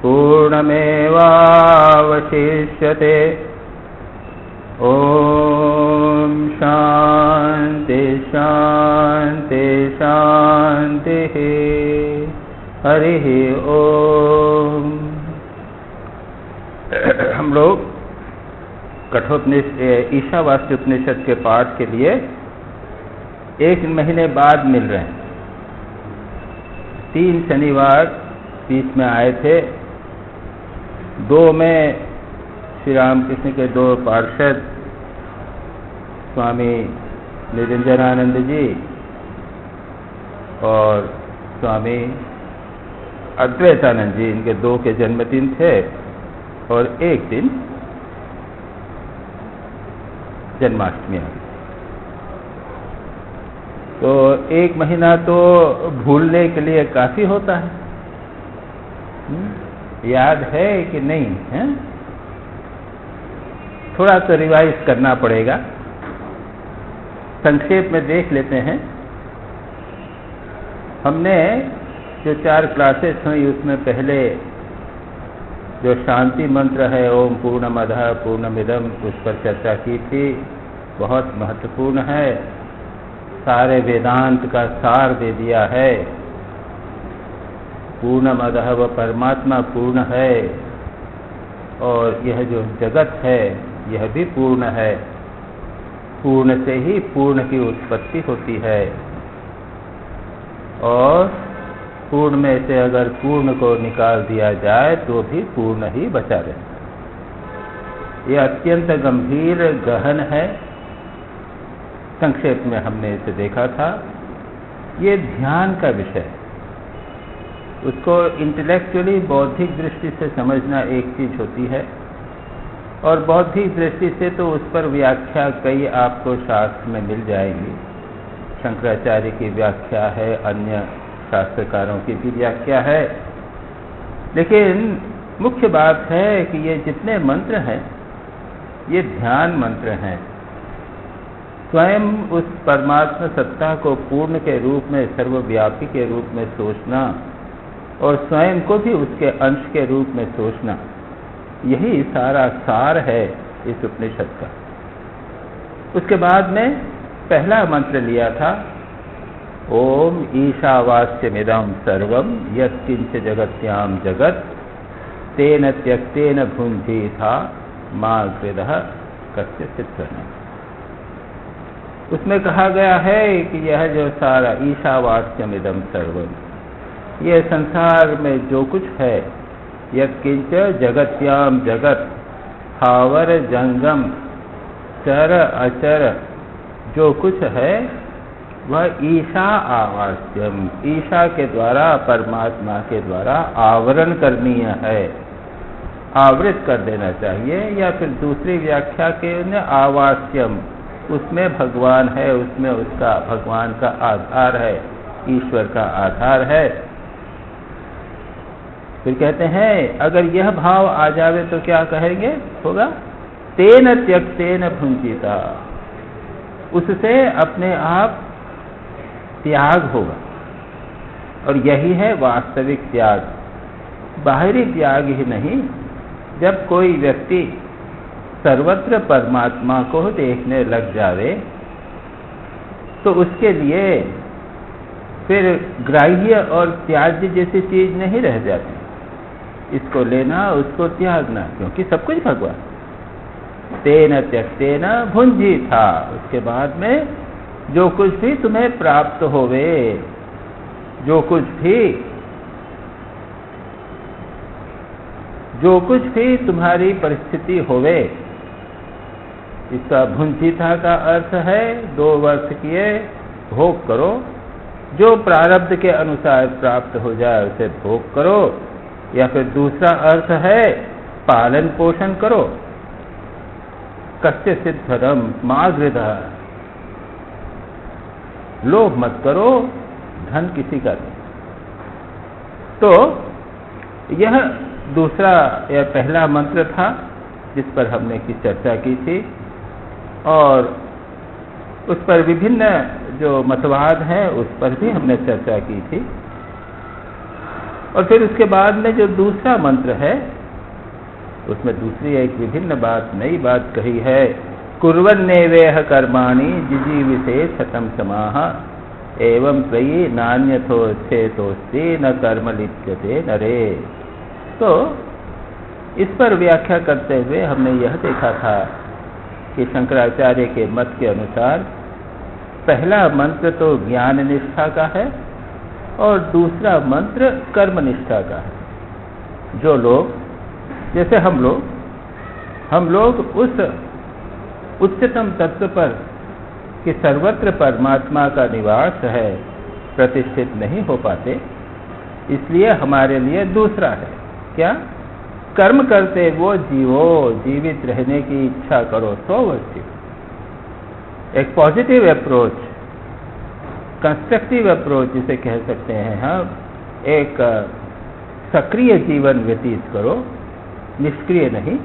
पूर्णमेवावशिष्यते। ओम शांति शांति शांति। हरि ओम। हम लोग कठोपनिषद ईशावास्य उपनिषद के पाठ के लिए 1 महीने बाद मिल रहे हैं। 3 शनिवार बीच में आए थे। 2 में श्री रामकृष्ण के 2 पार्षद स्वामी निरंजनानंद जी और स्वामी अद्वैतानंद जी, इनके 2 के जन्मदिन थे और एक दिन जन्माष्टमी आ गई। तो 1 महीना तो भूलने के लिए काफी होता है। याद है कि नहीं है? थोड़ा तो रिवाइज करना पड़ेगा। संक्षेप में देख लेते हैं। हमने जो 4 क्लासेस हुई उसमें पहले जो शांति मंत्र है ओम पूर्णमदः पूर्णमिदम्, उस पर चर्चा की थी। बहुत महत्वपूर्ण है, सारे वेदांत का सार दे दिया है। पूर्णमदः व परमात्मा पूर्ण है और यह जो जगत है यह भी पूर्ण है। पूर्ण से ही पूर्ण की उत्पत्ति होती है और पूर्ण में से अगर पूर्ण को निकाल दिया जाए तो भी पूर्ण ही बचा रहे। यह अत्यंत गंभीर गहन है। संक्षेप में हमने इसे देखा था। ये ध्यान का विषय, उसको इंटेलेक्चुअली बौद्धिक दृष्टि से समझना एक चीज होती है और बौद्धिक दृष्टि से तो उस पर व्याख्या कई आपको शास्त्र में मिल जाएंगी। शंकराचार्य की व्याख्या है, अन्य शास्त्रकारों की भी व्याख्या है। लेकिन मुख्य बात है कि ये जितने मंत्र हैं ये ध्यान मंत्र हैं। स्वयं उस परमात्मा सत्ता को पूर्ण के रूप में, सर्वव्यापी के रूप में सोचना और स्वयं को भी उसके अंश के रूप में सोचना, यही सारा सार है इस उपनिषद का। उसके बाद में पहला मंत्र लिया था ओम ईशावास्यमिदं सर्वं यत्किंच जगत्याम जगत तेन त्यक्तेन भुंजीथा मा कृदः कस्यचित्। उसमें कहा गया है कि यह जो सारा ईशावास्यमिदं सर्वं, ये संसार में जो कुछ है, यत्किंच जगत्याम जगत, स्थावर जंगम चर अचर जो कुछ है वह ईशा आवास्यम, ईशा के द्वारा, परमात्मा के द्वारा आवरण करनीय है, आवृत कर देना चाहिए। या फिर दूसरी व्याख्या के आवास्यम, उसमें भगवान है, उसमें उसका भगवान का आधार है, ईश्वर का आधार है। फिर कहते हैं अगर यह भाव आ जावे तो क्या कहेंगे होगा? तेन त्यक्तेन भुंजीता, उससे अपने आप त्याग होगा। और यही है वास्तविक त्याग, बाहरी त्याग ही नहीं। जब कोई व्यक्ति सर्वत्र परमात्मा को देखने लग जावे तो उसके लिए फिर ग्राह्य और त्याज्य जैसी चीज नहीं रह जाती। इसको लेना, उसको त्यागना, क्योंकि सब कुछ भगवान। तेन त्यक्तेन भुंजीथा, उसके बाद में जो कुछ भी तुम्हें प्राप्त होवे, जो कुछ भी तुम्हारी परिस्थिति होवे, इसका भुंजीथा का अर्थ है 2 वर्ष किए भोग करो, जो प्रारब्ध के अनुसार प्राप्त हो जाए उसे भोग करो। या फिर दूसरा अर्थ है पालन पोषण करो। कस्यचित् धनम मा गृधः, लोभ मत करो, धन किसी का नहीं। तो यह दूसरा या पहला मंत्र था जिस पर हमने की चर्चा की थी और उस पर विभिन्न जो मतवाद हैं उस पर भी हमने चर्चा की थी। और फिर उसके बाद में जो दूसरा मंत्र है उसमें दूसरी एक विभिन्न बात, नई बात कही है। कुर्वन्नेवेह कर्माणि जिजीविषे शतम समाह एवं त्वयि नान्यथोच्छेतोस्ति न कर्म लिप्यते नरे। तो इस पर व्याख्या करते हुए हमने यह देखा था कि शंकराचार्य के मत के अनुसार पहला मंत्र तो ज्ञान निष्ठा का है और दूसरा मंत्र कर्म निष्ठा का है। जो लोग, जैसे हम लोग उस उच्चतम तत्व पर कि सर्वत्र परमात्मा का निवास है प्रतिष्ठित नहीं हो पाते, इसलिए हमारे लिए दूसरा है क्या? कर्म करते वो जीवो, जीवित रहने की इच्छा करो तो वस्तु। एक पॉजिटिव अप्रोच, कंस्ट्रक्टिव अप्रोच जिसे कह सकते हैं हम, एक सक्रिय जीवन व्यतीत करो, निष्क्रिय नहीं।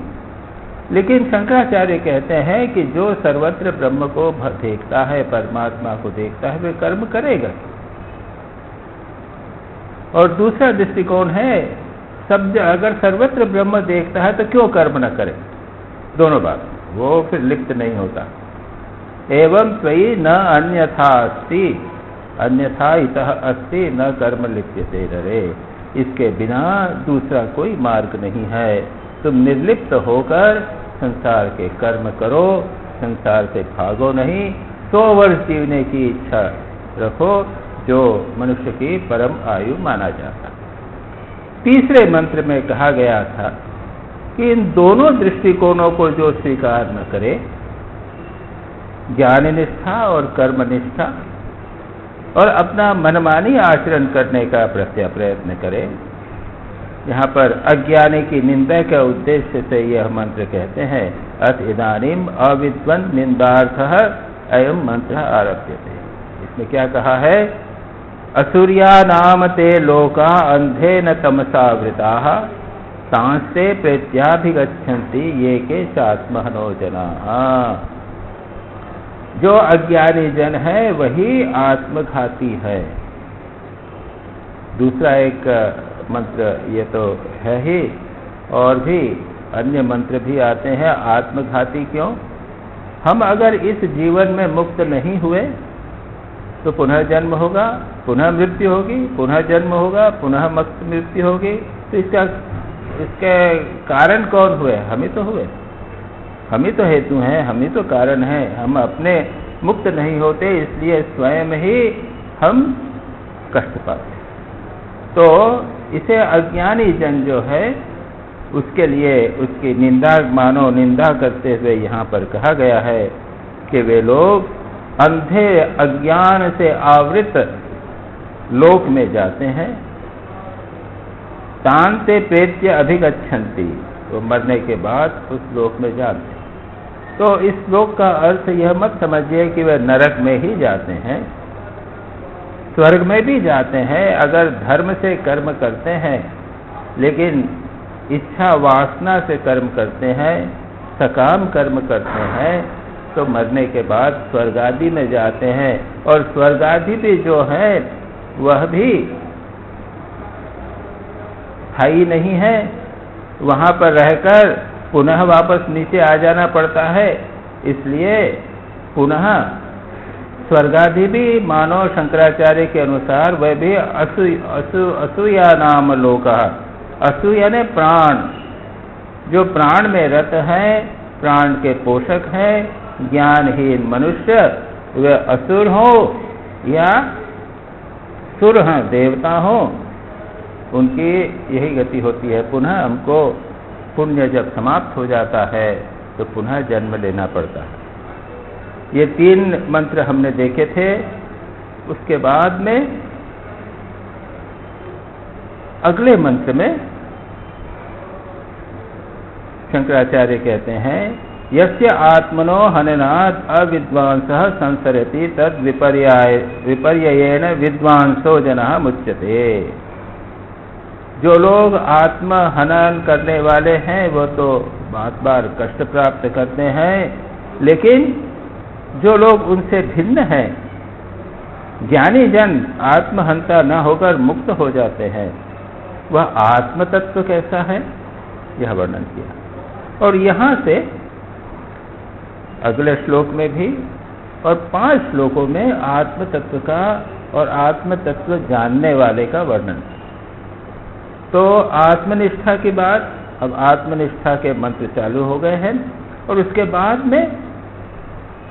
लेकिन शंकराचार्य कहते हैं कि जो सर्वत्र ब्रह्म को देखता है, परमात्मा को देखता है, वे कर्म करेगा। और दूसरा दृष्टिकोण है, सब अगर सर्वत्र ब्रह्म देखता है तो क्यों कर्म न करे? दोनों बात, वो फिर लिप्त नहीं होता। एवं त्वयि न अन्यथा अस्ति, अन्यथा इतः अस्ति न कर्म लिप्यते नरे। इसके बिना दूसरा कोई मार्ग नहीं है। तुम निर्लिप्त होकर संसार के कर्म करो, संसार से भागो नहीं। 100 वर्ष जीने की इच्छा रखो, जो मनुष्य की परम आयु माना जाता। तीसरे मंत्र में कहा गया था कि इन दोनों दृष्टिकोणों को जो स्वीकार न करे, ज्ञान निष्ठा और कर्म निष्ठा, और अपना मनमानी आचरण करने का प्रयत्न करे। यहाँ पर अज्ञानी की निंदा के उद्देश्य से यह मंत्र कहते हैं। अत इदानीम अविद्वन् निंदार्थः अयं मंत्र आरभ्यते। इसमें क्या कहा है? असुर्या नाम ते लोका अंधेन तमसावृताः तांस्ते प्रेत्याभिगच्छन्ति ये के चात्महनो जनाः। जो अज्ञानी जन है वही आत्मघाती है। दूसरा एक मंत्र ये तो है ही, और भी अन्य मंत्र भी आते हैं। आत्मघाती क्यों? हम अगर इस जीवन में मुक्त नहीं हुए तो पुनः जन्म होगा, पुनः मृत्यु होगी, पुनः जन्म होगा, पुनः मृत्यु होगी। तो इसके कारण कौन हुए? हम ही तो हुए, हम ही तो हेतु हैं, हम ही तो कारण हैं। हम अपने मुक्त नहीं होते, इसलिए स्वयं ही हम कष्ट पाते। तो इसे अज्ञानी जन जो है उसके लिए उसकी निंदा, मानो निंदा करते हुए यहाँ पर कहा गया है कि वे लोग अंधे अज्ञान से आवृत लोक में जाते हैं। तान्ते प्रेत्य अभिगच्छन्ति, वो मरने के बाद उस लोक में जाते हैं। तो इस श्लोक का अर्थ यह मत समझिए कि वे नरक में ही जाते हैं, स्वर्ग में भी जाते हैं अगर धर्म से कर्म करते हैं, लेकिन इच्छा वासना से कर्म करते हैं, सकाम कर्म करते हैं, तो मरने के बाद स्वर्गादि में जाते हैं। और स्वर्गादि भी जो है वह भी स्थायी नहीं है, वहाँ पर रहकर पुनः वापस नीचे आ जाना पड़ता है। इसलिए पुनः स्वर्गादि भी मानव शंकराचार्य के अनुसार वह भी असूया नाम लोका। असु यानी प्राण, जो प्राण में रत है, प्राण के पोषक है, ज्ञानहीन मनुष्य, वे असुर हो या सुर हैं, देवता हो, उनकी यही गति होती है। पुनः हमको पुण्य जब समाप्त हो जाता है तो पुनः जन्म लेना पड़ता है। ये 3 मंत्र हमने देखे थे। उसके बाद में अगले मंत्र में शंकराचार्य कहते हैं, यस्य आत्मनो हननात् अविद्वांसः संसरति तद विपर्ययेन विद्वांसो जनः मुच्यते। जो लोग आत्म हनन करने वाले हैं वो तो बार बार कष्ट प्राप्त करते हैं, लेकिन जो लोग उनसे भिन्न हैं, ज्ञानी जन आत्महंता न होकर मुक्त हो जाते हैं। वह आत्म तत्व कैसा है, यह वर्णन किया। और यहाँ से अगले श्लोक में भी और 5 श्लोकों में आत्म तत्व का और आत्म तत्व जानने वाले का वर्णन। तो आत्मनिष्ठा की बात, अब आत्मनिष्ठा के मंत्र चालू हो गए हैं और उसके बाद में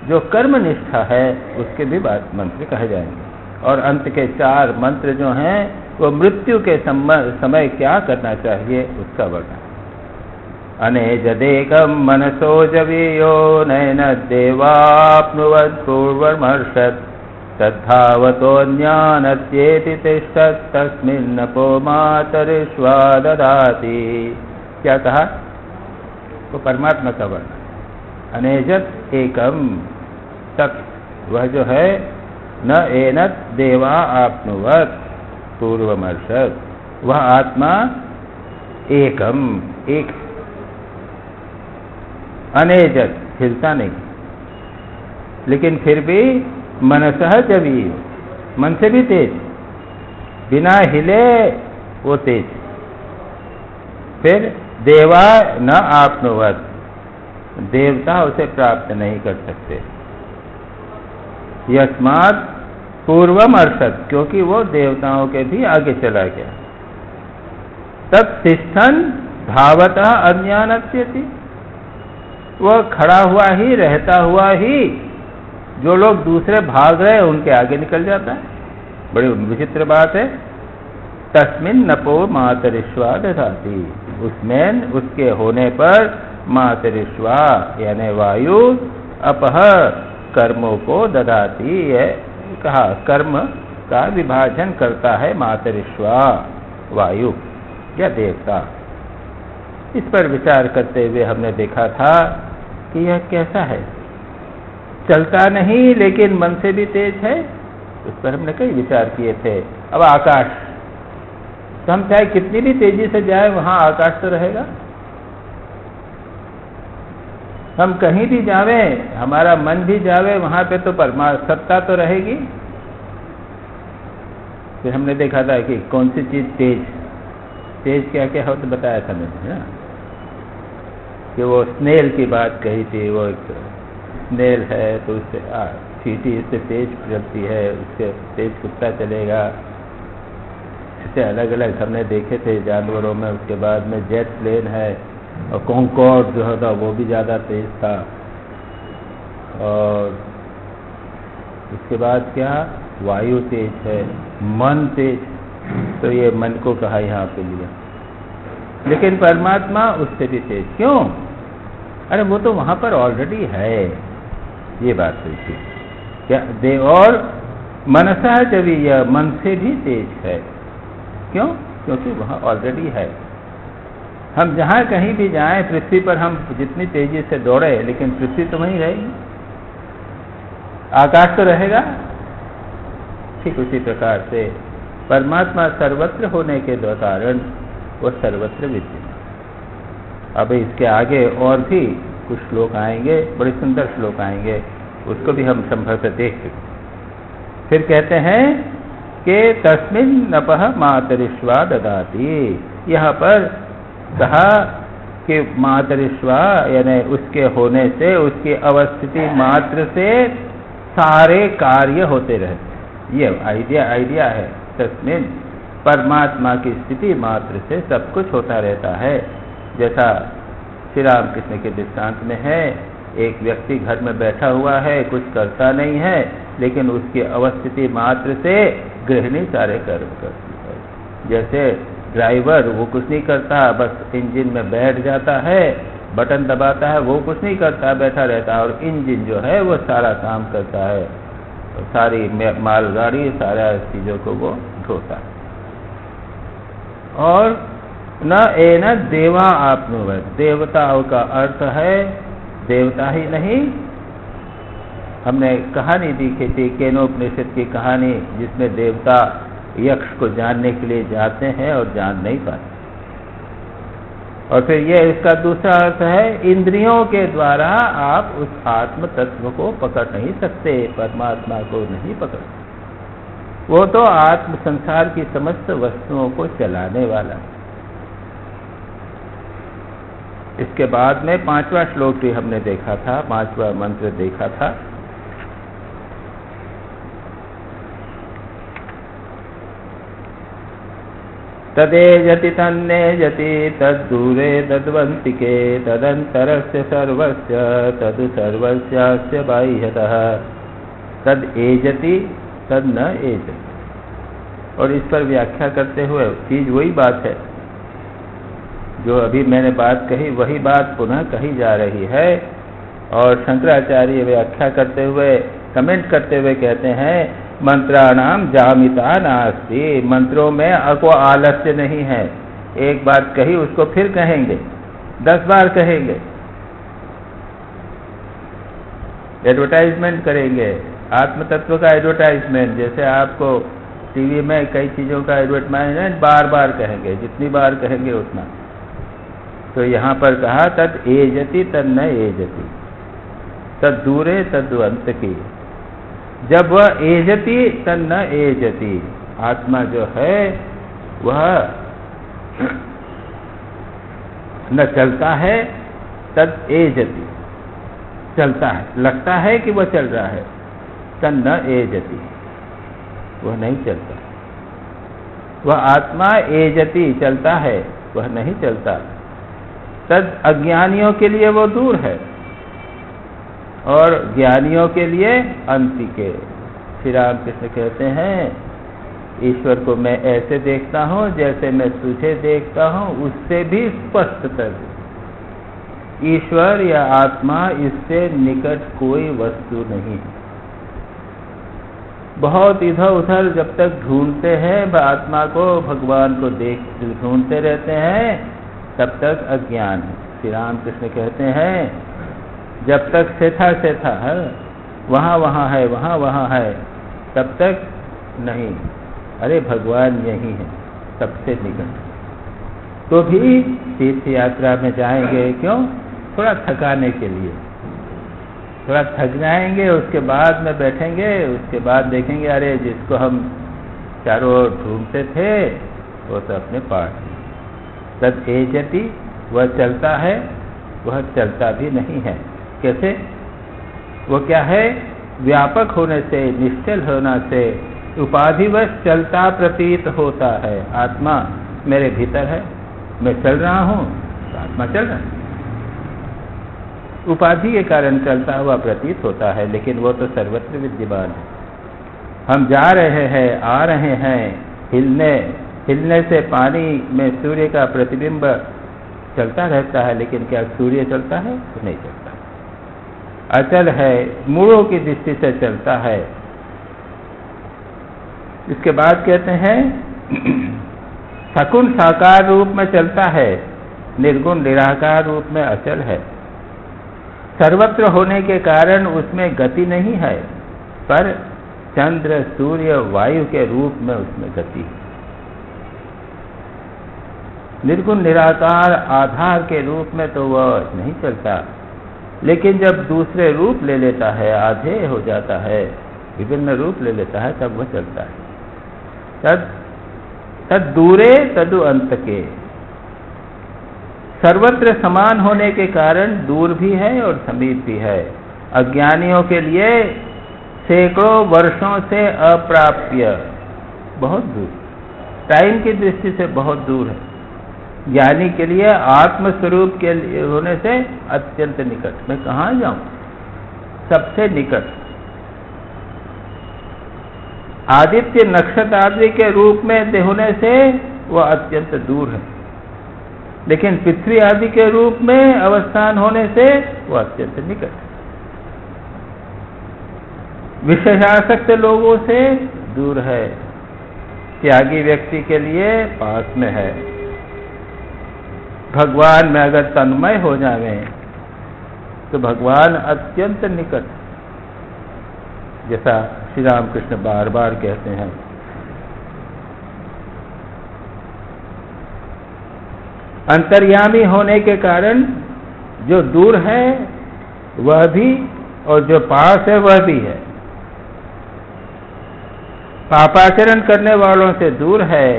जो कर्मनिष्ठा है उसके भी बात मंत्र कहे जाएंगे। और अंत के 4 मंत्र जो हैं वो मृत्यु के समय क्या करना चाहिए उसका वर्णन। अनेजदेकं मनसो जवीयो नैन देवाप्नुवत् पूर्वमर्षत् तद्धावतो ज्ञानत्येति तिष्ठत् तस्मिन्नपो मातरिश्वा ददाति। क्या कहा? तो परमात्मा का वर्णन। अनेजत एकम तत्, वह जो है न एनत देवा आपनुवत् पूर्वमर्षत्, वह आत्मा एकम एक, अनेजत हिलता नहीं, लेकिन फिर भी मनसह जवी, मन से भी तेज, बिना हिले वो तेज। फिर देवा न आपनुवत्, देवता उसे प्राप्त नहीं कर सकते। यस्मात् पूर्वम अर्षद, क्योंकि वो देवताओं के भी आगे चला गया। तब तिष्ठन धावतः अज्ञानत्यति, वह खड़ा हुआ ही, रहता हुआ ही जो लोग दूसरे भाग रहे उनके आगे निकल जाता है। बड़ी विचित्र बात है। तस्मिन् नपो मातरिश्वा दधाति, उसमें उसके होने पर मातरिश्वा यानी वायु अपह कर्मों को ददाती है। कहा कर्म का विभाजन करता है मातरिश्वा, वायु या देवता। इस पर विचार करते हुए हमने देखा था कि यह कैसा है, चलता नहीं लेकिन मन से भी तेज है। उस पर हमने कई विचार किए थे। अब आकाश, तो हम चाहे कितनी भी तेजी से जाए वहां आकाश तो रहेगा। हम कहीं भी जावे, हमारा मन भी जावे, वहां पे तो परमात्मा सत्ता तो रहेगी। फिर हमने देखा था कि कौन सी चीज तेज, तेज क्या क्या हो तो बताया था मैंने ना, कि वो स्नेल की बात कही थी। वो एक स्नेल है तो उससे चींटी इससे तेज चलती है, उससे तेज कुत्ता चलेगा। इससे अलग अलग हमने देखे थे जानवरों में। उसके बाद में जेट प्लेन है और कॉन्कॉर्ड जो था वो भी ज़्यादा तेज था। और उसके बाद क्या, वायु तेज है, मन तेज, तो ये मन को कहा यहाँ पे लिया। लेकिन परमात्मा उससे भी तेज क्यों? अरे वो तो वहाँ पर ऑलरेडी है, ये बात हुई थी क्या दे। और मनसा जब यह मन से भी तेज है, क्यों? क्योंकि वहाँ ऑलरेडी है। हम जहाँ कहीं भी जाएं, पृथ्वी पर हम जितनी तेजी से दौड़े लेकिन पृथ्वी तो वहीं रहेगी, आकाश तो रहेगा। ठीक उसी प्रकार से परमात्मा सर्वत्र होने के कारण वो सर्वत्र विद्यमान। अब इसके आगे और भी कुछ श्लोक आएंगे, बड़े सुंदर श्लोक आएंगे, उसको भी हम संभवतः देख सकते। फिर कहते हैं कि तस्मिन् नपः मातरिश्वा ददाति। यहाँ पर कहा कि मातरिश्वा यानी उसके होने से, उसकी अवस्थिति मात्र से सारे कार्य होते रहते। ये आइडिया है। तस्मिन्, परमात्मा की स्थिति मात्र से सब कुछ होता रहता है। जैसा श्री रामकृष्ण के दृष्टांत में है, एक व्यक्ति घर में बैठा हुआ है, कुछ करता नहीं है, लेकिन उसकी अवस्थिति मात्र से गृहिणी सारे कर्म करती है। जैसे ड्राइवर वो कुछ नहीं करता, बस इंजन में बैठ जाता है, बटन दबाता है, वो कुछ नहीं करता, बैठा रहता है, और इंजन जो है वो सारा काम करता है, सारी मालगाड़ी सारा चीज़ों को वो ढोता है। और न एन देवा आपनुवत्, देवताओं का अर्थ है देवता ही नहीं। हमने कहानी देखी थी, केनोपनिषद की कहानी, जिसमें देवता यक्ष को जानने के लिए जाते हैं और जान नहीं पाते। और फिर ये इसका दूसरा अर्थ है, इंद्रियों के द्वारा आप उस आत्म तत्व को पकड़ नहीं सकते, परमात्मा को नहीं पकड़ सकते। वो तो आत्म संसार की समस्त वस्तुओं को चलाने वाला। इसके बाद में 5वां श्लोक भी हमने देखा था, 5वां मंत्र देखा था। तदेजति तन्नेजति तद्दूरे तद्वन्तिके तदन्तरस्य सर्वस्य तद् सर्वस्यास्य बाह्यतः तद एजति तद न एजति। और इस पर व्याख्या करते हुए चीज वही बात है जो अभी मैंने बात कही, वही बात पुनः कही जा रही है। और शंकराचार्य व्याख्या करते हुए, कमेंट करते हुए कहते हैं, मंत्राणाम जामिता नास्ति। मंत्रों में को आलस्य नहीं है। एक बात कही उसको फिर कहेंगे, 10 बार कहेंगे, एडवर्टाइजमेंट करेंगे, आत्म तत्व का एडवर्टाइजमेंट। जैसे आपको टीवी में कई चीज़ों का एडवर्टाइजमेंट बार बार कहेंगे, जितनी बार कहेंगे उतना। तो यहाँ पर कहा तद एजति तद न एजति तद दूरे तद अंत की। जब वह एजति तद न एजति, आत्मा जो है वह न चलता है, तद एजति चलता है, लगता है कि वह चल रहा है, तद न एजति वह नहीं चलता। वह आत्मा एजति चलता है, वह नहीं चलता। तद अज्ञानियों के लिए वो दूर है और ज्ञानियों के लिए अंतिके। श्री रामकृष्ण कहते हैं, ईश्वर को मैं ऐसे देखता हूँ जैसे मैं तुझे देखता हूँ, उससे भी स्पष्टतर। ईश्वर या आत्मा, इससे निकट कोई वस्तु नहीं है। बहुत इधर उधर जब तक ढूंढते हैं आत्मा को, भगवान को ढूंढते रहते हैं, तब तक अज्ञान है। श्री रामकृष्ण कहते हैं, जब तक सेथा है, वहाँ है, वहाँ है, तब तक नहीं। अरे भगवान यही है, सबसे निकट। तो भी तीर्थ यात्रा में जाएंगे, क्यों? थोड़ा थकाने के लिए। थोड़ा थक जाएंगे, उसके बाद में बैठेंगे, उसके बाद देखेंगे अरे जिसको हम चारों ओर ढूंढते थे वो तो अपने पास। तद एजति, वह चलता है, वह चलता भी नहीं है। कैसे? वो क्या है? व्यापक होने से, निश्चल होना से उपाधिवश चलता प्रतीत होता है। आत्मा मेरे भीतर है, मैं चल रहा हूँ, तो आत्मा चल रहा है। उपाधि के कारण चलता हुआ प्रतीत होता है, लेकिन वो तो सर्वत्र विद्यमान है। हम जा रहे हैं, आ रहे हैं, हिलने से पानी में सूर्य का प्रतिबिंब चलता रहता है, लेकिन क्या सूर्य चलता है? तो नहीं चलता। अचल है, मूलों की दृष्टि से चलता है। इसके बाद कहते हैं सगुण साकार रूप में चलता है, निर्गुण निराकार रूप में अचल है। सर्वत्र होने के कारण उसमें गति नहीं है, पर चंद्र, सूर्य, वायु के रूप में उसमें गति है। निर्गुण निराकार आधार के रूप में तो वह नहीं चलता, लेकिन जब दूसरे रूप ले लेता है, आधेय हो जाता है, विभिन्न रूप ले लेता है, तब वह चलता है। तद दूरे तदु अंत के। सर्वत्र समान होने के कारण दूर भी है और समीप भी है। अज्ञानियों के लिए सैकड़ों वर्षों से अप्राप्य, बहुत दूर, टाइम की दृष्टि से बहुत दूर है। ज्ञानी के लिए आत्मस्वरूप के लिए होने से अत्यंत निकट। मैं कहाँ जाऊं? सबसे निकट। आदित्य नक्षत्र आदि के रूप में होने से वह अत्यंत दूर है, लेकिन पृथ्वी आदि के रूप में अवस्थान होने से वह अत्यंत निकट है। विषयासक्त लोगों से दूर है, त्यागी व्यक्ति के लिए पास में है। भगवान में अगर तन्मय हो जावे तो भगवान अत्यंत निकट, जैसा श्री रामकृष्ण बार बार कहते हैं। अंतर्यामी होने के कारण जो दूर है वह भी, और जो पास है वह भी है। पापाचरण करने वालों से दूर है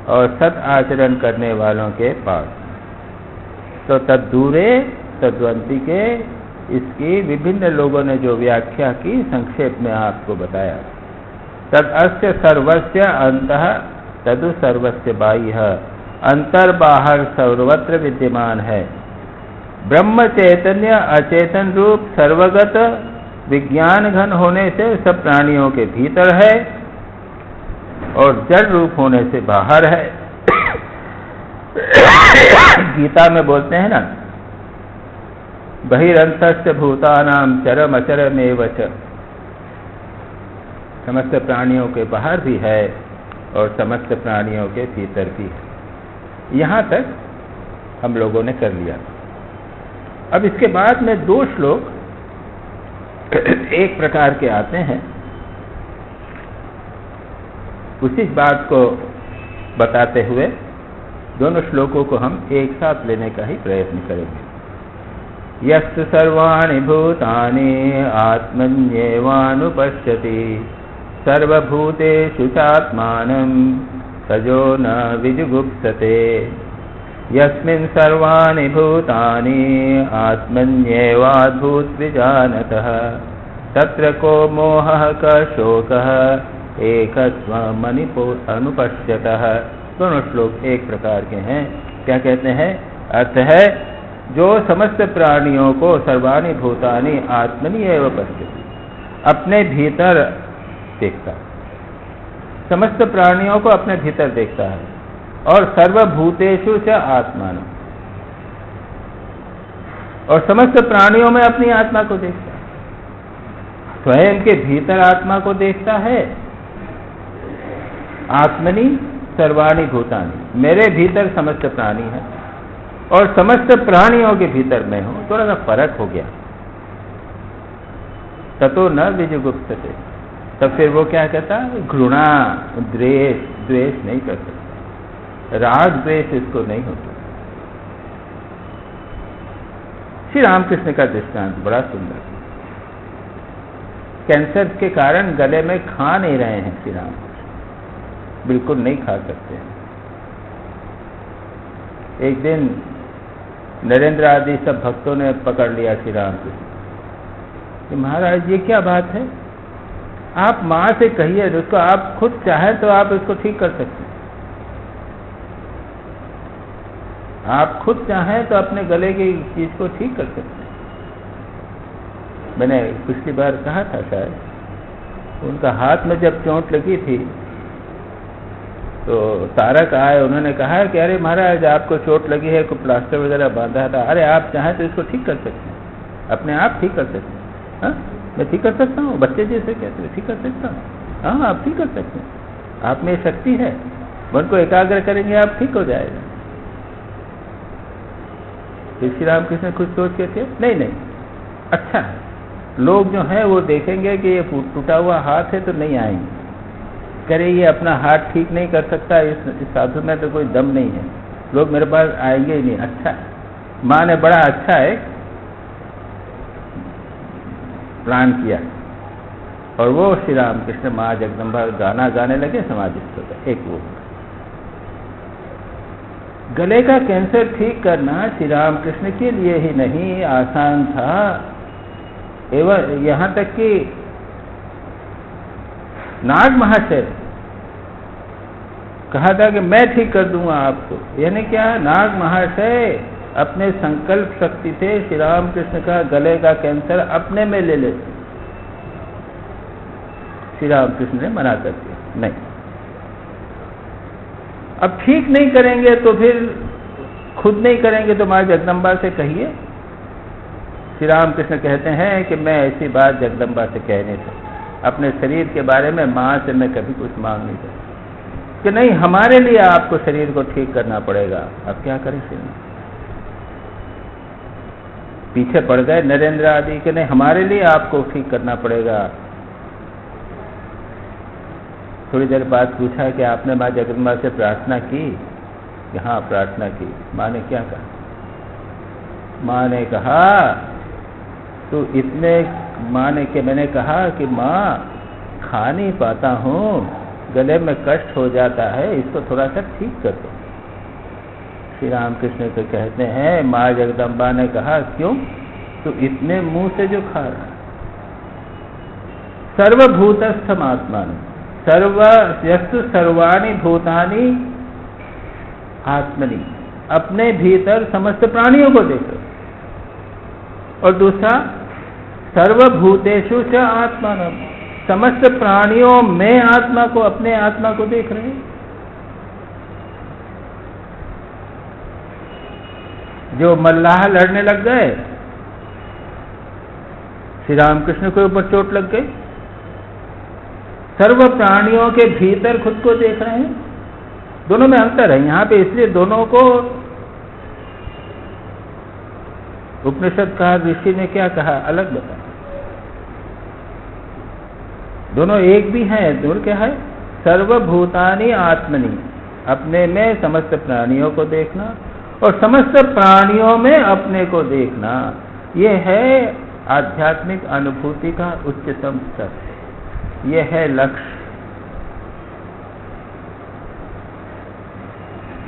और सत आचरण करने वालों के पास। तो तद दूरे तद्वंती के इसकी विभिन्न लोगों ने जो व्याख्या की संक्षेप में आपको बताया। तद अस्य सर्वस्य अंतः तदु सर्वस्य बाह्य, अंतर बाहर सर्वत्र विद्यमान है। ब्रह्म चैतन्य अचेतन रूप सर्वगत विज्ञान घन होने से सब प्राणियों के भीतर है और जड़ रूप होने से बाहर है। गीता में बोलते हैं ना, बहिरंतस्य भूतानां चरम अचरमेव च, समस्त प्राणियों के बाहर भी है और समस्त प्राणियों के भीतर भी है। यहाँ तक हम लोगों ने कर लिया। अब इसके बाद में दो श्लोक एक प्रकार के आते हैं, उसी बात को बताते हुए दोनों श्लोकों को हम एक साथ लेने का ही प्रयत्न करेंगे। यस्य सर्वाणि भूतानि आत्मन्येवानुपश्यति सर्वभूतेषु चात्मानं तजो न विजुगुप्सते। यस्मिन् सर्वाणि भूतानि आत्मन्येवाद्भूतविजानतः तत्र को मोहः क शोकः एकत्वमनुपश्यतः। दोनों श्लोक एक प्रकार के हैं। क्या कहते हैं? अर्थ है, जो समस्त प्राणियों को सर्वाणि भूतानि आत्मनि एव पश्यति, अपने भीतर देखता है, समस्त प्राणियों को अपने भीतर देखता है। और सर्वभूतेषु च आत्मान, और समस्त प्राणियों में अपनी आत्मा को देखता है। स्वयं के भीतर आत्मा को देखता है। आत्मनि सर्वाणि भूतानि, मेरे भीतर समस्त प्राणी है और समस्त प्राणियों के भीतर मैं हूं। थोड़ा सा फर्क हो गया। ततो न विजुगुप्सते, तब फिर वो क्या कहता है? घृणा द्वेष नहीं कर सकता, राग द्वेष इसको नहीं होता। श्री रामकृष्ण का दृष्टांत बड़ा सुंदर। कैंसर के कारण गले में खा नहीं रहे हैं श्री रामकृष्ण, बिल्कुल नहीं खा सकते हैं। एक दिन नरेंद्र आदि सब भक्तों ने पकड़ लिया श्री रामकृष्ण कि महाराज ये क्या बात है, आप माँ से कहिए, उसको आप खुद चाहें तो आप इसको ठीक कर सकते हैं। आप खुद चाहें तो अपने गले की चीज को ठीक कर सकते हैं। मैंने पिछली बार कहा था शायद, उनका हाथ में जब चोट लगी थी तो तारक आए, उन्होंने कहा कि अरे महाराज आपको चोट लगी है, कोई प्लास्टर वगैरह बांधा था। अरे आप चाहें तो इसको ठीक कर सकते हैं, अपने आप ठीक कर सकते हैं। हाँ, मैं ठीक कर सकता हूँ, बच्चे जैसे कहते हैं ठीक कर सकता हूँ। हाँ, आप ठीक कर सकते हैं, आप में शक्ति है, मन को एकाग्र करेंगे आप ठीक हो जाएगा। श्री रामकृष्ण कुछ सोच के थे, नहीं अच्छा है, लोग जो हैं वो देखेंगे कि ये टूटा हुआ हाथ है तो नहीं आएंगे, करे ये अपना हाथ ठीक नहीं कर सकता, इस साधु में तो कोई दम नहीं है, लोग मेरे पास आएंगे ही नहीं। अच्छा, माँ ने बड़ा अच्छा है प्लान किया और वो श्री रामकृष्ण माँ जगदम्बा गाना गाने लगे, समाधिस्थ हो गए। एक वो गले का कैंसर ठीक करना श्री रामकृष्ण के लिए ही नहीं आसान था, एवं यहाँ तक कि नाग महाशय कहा था कि मैं ठीक कर दूंगा आपको। यानी क्या? नाग महाशय अपने संकल्प शक्ति से श्री रामकृष्ण का गले का कैंसर अपने में ले लेते। श्री रामकृष्ण ने मना कर दिया, नहीं, अब ठीक नहीं करेंगे तो फिर खुद नहीं करेंगे तो माँ जगदम्बा से कहिए। श्री रामकृष्ण कहते हैं कि मैं ऐसी बात जगदम्बा से कह नहीं सकता, अपने शरीर के बारे में माँ से मैं कभी कुछ मांग नहीं सकता कि नहीं हमारे लिए आपको शरीर को ठीक करना पड़ेगा। अब क्या करें? पीछे पड़ गए नरेंद्र आदि के, नहीं हमारे लिए आपको ठीक करना पड़ेगा। थोड़ी देर बाद पूछा कि आपने माँ जगदम्बा से प्रार्थना की? कि हाँ प्रार्थना की। माँ ने क्या कहा? माँ ने कहा तो इतने, माँ ने कि मैंने कहा कि माँ खा नहीं पाता हूँ गले में कष्ट हो जाता है, इसको थोड़ा सा ठीक कर दो। श्री रामकृष्ण को कहते हैं, माँ जगदम्बा ने कहा, क्यों? तो इतने मुंह से जो खा रहा है। सर्वभूतस्थम आत्मान, यस्तु सर्वाणि भूतानि आत्मनि, अपने भीतर समस्त प्राणियों को देख रहे। और दूसरा, सर्वभूतेषु च आत्मानम, समस्त प्राणियों में आत्मा को, अपने आत्मा को देख रहे हैं। जो मल्लाह लड़ने लग गए, श्री रामकृष्ण के ऊपर चोट लग गई, सर्व प्राणियों के भीतर खुद को देख रहे हैं। दोनों में अंतर है यहाँ पे, इसलिए दोनों को उपनिषदकार ऋषि ने क्या कहा, अलग बताया। दोनों एक भी हैं, दूर क्या है? सर्वभूतानि आत्मनि, अपने में समस्त प्राणियों को देखना और समस्त प्राणियों में अपने को देखना, ये है आध्यात्मिक अनुभूति का उच्चतम स्तर, ये है लक्ष्य।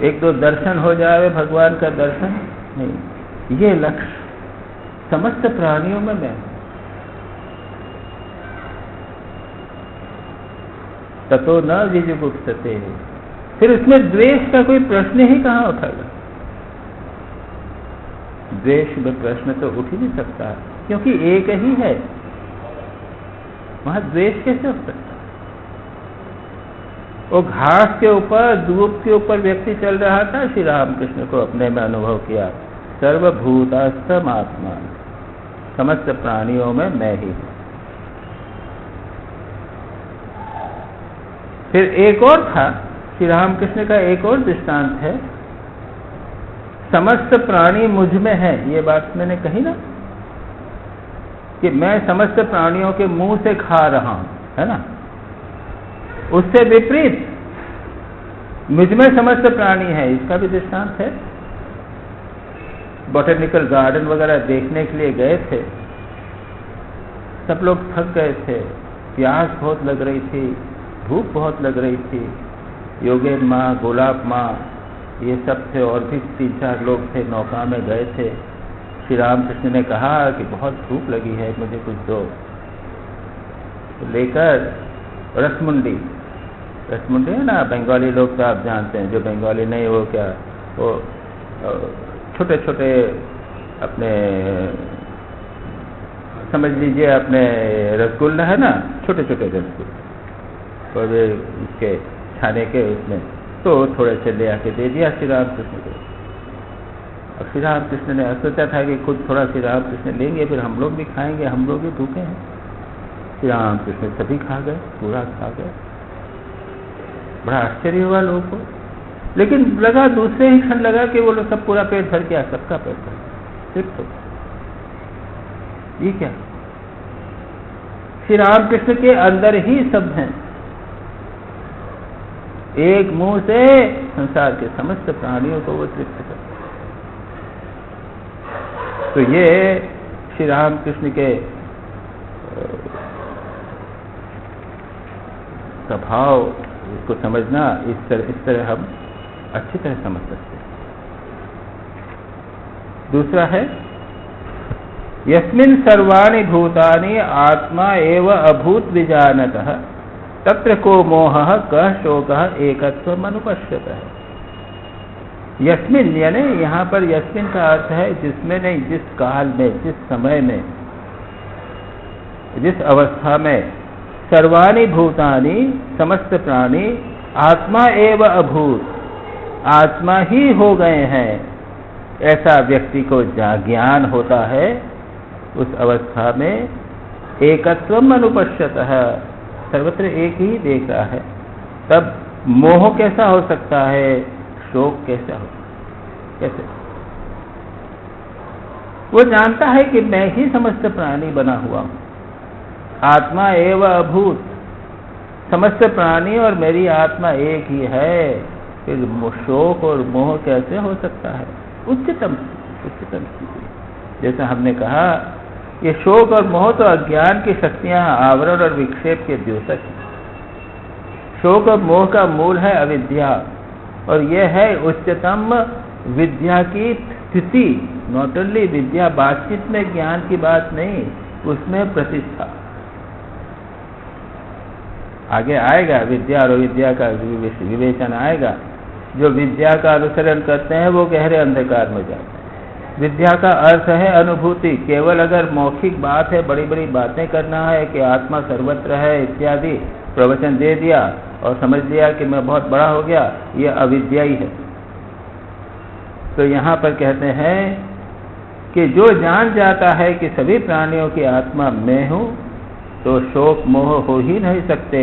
एक दो दर्शन हो जाए, भगवान का दर्शन नहीं, ये लक्ष्य समस्त प्राणियों में मैं। ततो न विजुगुप्सते, फिर उसमें द्वेष का कोई प्रश्न ही कहाँ उठाएगा? द्वेष में प्रश्न तो उठ ही नहीं सकता, क्योंकि एक ही है, वहां द्वेष कैसे हो सकता? वो घास के ऊपर, धूप के ऊपर व्यक्ति चल रहा था, श्री रामकृष्ण को अपने में अनुभव किया, सर्वभूतस्थम आत्मा, समस्त प्राणियों में मैं ही हूं। फिर एक और था, श्री रामकृष्ण का एक और दृष्टांत है, समस्त प्राणी मुझ में है। ये बात मैंने कही ना, कि मैं समस्त प्राणियों के मुंह से खा रहा हूं, है ना? उससे विपरीत मुझ में समस्त प्राणी है, इसका भी दृष्टांत है। बॉटेनिकल गार्डन वगैरह देखने के लिए गए थे, सब लोग थक गए थे, प्यास बहुत लग रही थी, धूप बहुत लग रही थी। योगेन माँ, गोलाब माँ, ये सब थे, और भी 3-4 लोग थे, नौका में गए थे। श्री रामकृष्ण ने कहा कि बहुत भूख लगी है, मुझे कुछ दो। तो लेकर रसमुंडी है ना, बंगाली लोग तो आप जानते हैं, जो बंगाली नहीं वो क्या, वो छोटे छोटे अपने, समझ लीजिए अपने रसगुल्ला है ना, छोटे छोटे रसगुल्ले, और इसके छाने के उसमें, तो थोड़े से ले आके दे दिया श्री रामकृष्ण को। और श्री रामकृष्ण ने सोचा था कि खुद थोड़ा श्री रामकृष्ण लेंगे, फिर हम लोग भी खाएंगे, हम लोग भी भूखे हैं। श्री रामकृष्ण सभी खा गए, पूरा खा गए। बड़ा आश्चर्य हुआ लोगों को, लेकिन लगा दूसरे ही क्षण लगा कि वो लोग सब पूरा पेट भर गया, सबका पेट भर, सिर्फ तो ये क्या, श्री रामकृष्ण के अंदर ही सब हैं, एक मुंह से संसार के समस्त प्राणियों को वो तृप्त करते। तो ये श्री रामकृष्ण के स्वभाव, इसको समझना, इस तरह हम अच्छी तरह समझ सकते हैं। दूसरा है, यस्मिन् सर्वाणि भूतानि आत्मा एव अभूत विजानतः तत्र को मोहः कः शोकः एकत्वम् अनुपश्यतः। यस्मिन् यानी यहाँ पर यस्मिन् का अर्थ है जिसमें नहीं, जिस काल में, जिस समय में, जिस अवस्था में सर्वाणि भूतानि, समस्त प्राणी, आत्मा एव अभूत, आत्मा ही हो गए हैं, ऐसा व्यक्ति को ज्ञान होता है, उस अवस्था में एकत्वम् अनुपश्यतः, सर्वत्र एक ही देख रहा है। तब मोह कैसा हो सकता है, शोक कैसा हो, कैसे? वो जानता है कि मैं ही समस्त प्राणी बना हुआ हूं, आत्मा एव अभूत, समस्त प्राणी और मेरी आत्मा एक ही है, फिर शोक और मोह कैसे हो सकता है? उच्चतम स्थिति। जैसा हमने कहा, ये शोक और मोह तो अज्ञान की शक्तियां, आवरण और विक्षेप के द्योतक हैं। शोक और मोह का मूल है अविद्या, और यह है उच्चतम विद्या की स्थिति। नॉट ओनली विद्या, बातचीत में ज्ञान की बात नहीं, उसमें प्रतिष्ठा। आगे आएगा विद्या और अविद्या का विवेचन आएगा। जो विद्या का अनुसरण करते हैं वो गहरे अंधकार में जाते हैं। विद्या का अर्थ है अनुभूति। केवल अगर मौखिक बात है, बड़ी बड़ी बातें करना है कि आत्मा सर्वत्र है इत्यादि प्रवचन दे दिया और समझ लिया कि मैं बहुत बड़ा हो गया, ये अविद्या ही है। तो यहाँ पर कहते हैं कि जो जान जाता है कि सभी प्राणियों की आत्मा मैं हूँ, तो शोक मोह हो ही नहीं सकते।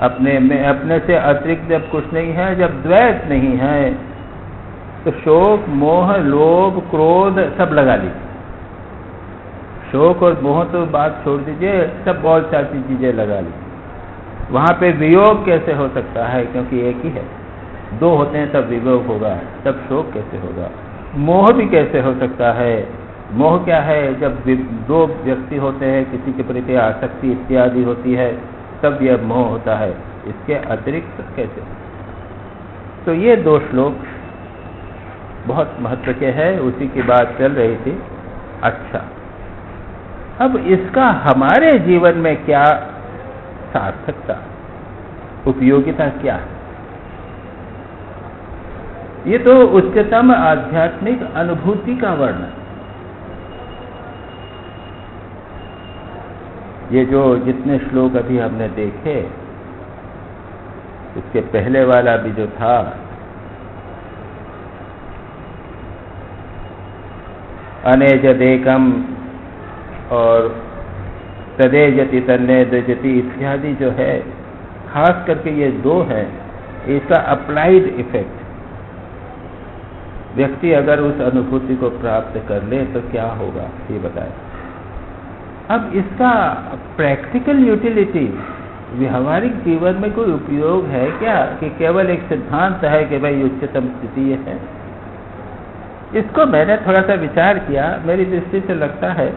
अपने में अपने से अतिरिक्त जब कुछ नहीं है, जब द्वैत नहीं है, तो शोक मोह लोभ क्रोध सब लगा लीजिए। शोक और मोह तो बात छोड़ दीजिए, सब और सारी चीजें लगा लीजिए। वहाँ पे वियोग कैसे हो सकता है, क्योंकि एक ही है। दो होते हैं तब वियोग होगा, तब शोक कैसे होगा। मोह भी कैसे हो सकता है। मोह क्या है, जब दो व्यक्ति होते हैं, किसी के प्रति आसक्ति इत्यादि होती है, तब यह मोह होता है। इसके अतिरिक्त कैसे। तो ये दो श्लोक बहुत महत्व के हैं, उसी की बात चल रही थी। अच्छा, अब इसका हमारे जीवन में क्या सार्थकता, उपयोगिता क्या है। ये तो उच्चतम आध्यात्मिक अनुभूति का वर्णन। ये जो जितने श्लोक अभी हमने देखे, इसके पहले वाला भी जो था, अनेजदेकम और तदेजति तन्ने द्विजति इत्यादि जो है, खास करके ये दो है, इसका अप्लाइड इफेक्ट। व्यक्ति अगर उस अनुभूति को प्राप्त कर ले तो क्या होगा, ये बताए। अब इसका प्रैक्टिकल यूटिलिटी, व्यवहारिक जीवन में कोई उपयोग है क्या, कि केवल एक सिद्धांत है कि भाई उच्चतम स्थिति ये है। इसको मैंने थोड़ा सा विचार किया, मेरी दृष्टि से लगता है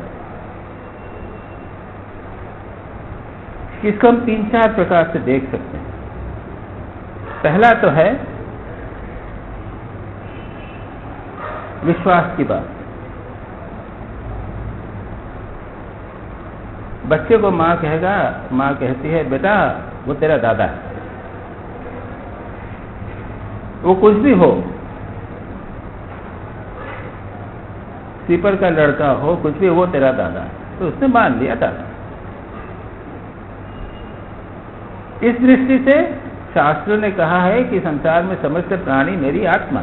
कि इसको हम 3-4 प्रकार से देख सकते हैं। पहला तो है विश्वास की बात। बच्चे को माँ कहती है बेटा वो तेरा दादा है। वो कुछ भी हो, स्लीपर का लड़का हो, कुछ भी, वो तेरा दादा है, तो उसने मान लिया दादा। इस दृष्टि से शास्त्रों ने कहा है कि संसार में समस्त प्राणी मेरी आत्मा।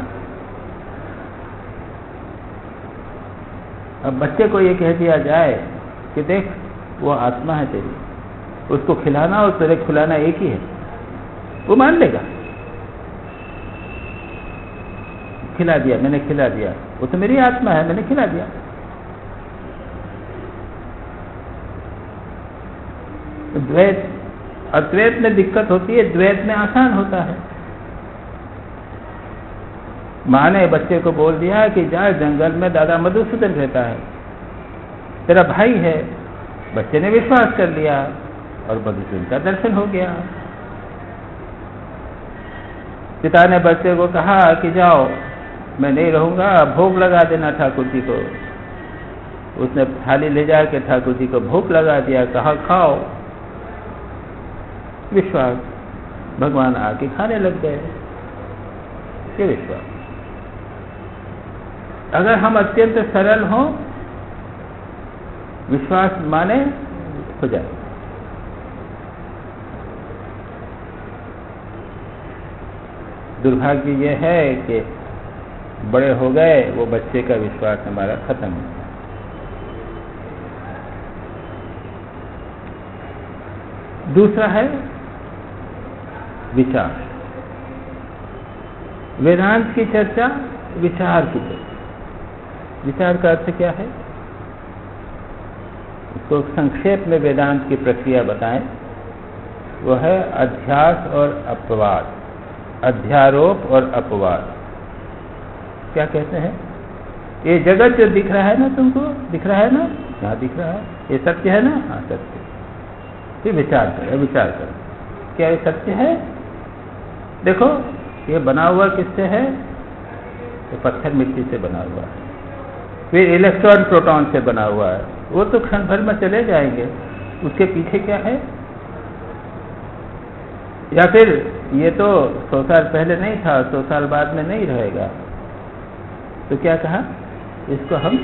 अब बच्चे को ये कह दिया जाए कि देख वो आत्मा है तेरी, उसको खिलाना और तेरे खिलाना एक ही है, वो मान लेगा। खिला दिया, मैंने खिला दिया, वो तो मेरी आत्मा है, मैंने खिला दिया। द्वैत, अद्वैत में दिक्कत होती है, द्वैत में आसान होता है। माँ ने बच्चे को बोल दिया कि जा जंगल में दादा मधुसूदन रहता है, तेरा भाई है। बच्चे ने विश्वास कर लिया और मधुसूदन का दर्शन हो गया। पिता ने बच्चे को कहा कि जाओ, मैं नहीं रहूंगा, भोग लगा देना ठाकुर जी को। उसने थाली ले जाके ठाकुर जी को भोग लगा दिया, कहा खाओ। विश्वास, भगवान आके खाने लग गए। ये विश्वास। अगर हम अत्यंत सरल हों, विश्वास माने हो जाए। दुर्भाग्य ये है कि बड़े हो गए, वो बच्चे का विश्वास हमारा खत्म हो गया। दूसरा है विचार। वेदांत की चर्चा, विचार की चर्चा। विचार का अर्थ क्या है, इसको संक्षेप में वेदांत की प्रक्रिया बताएं। वो है अध्यास और अपवाद, अध्यारोप और अपवाद। क्या कहते हैं, ये जगत जो दिख रहा है ना, तुमको दिख रहा है ना, हाँ दिख रहा है, ये सत्य है ना, हाँ सत्य। ये विचार करें, विचार करें। क्या ये सत्य है? देखो ये बना हुआ किससे है? तो पत्थर मिट्टी से बना हुआ है, फिर इलेक्ट्रॉन प्रोटॉन से बना हुआ है, वो तो क्षण भर में चले जाएंगे, उसके पीछे क्या है? या फिर ये तो 100 साल पहले नहीं था, 100 साल बाद में नहीं रहेगा, तो क्या कहा? इसको हम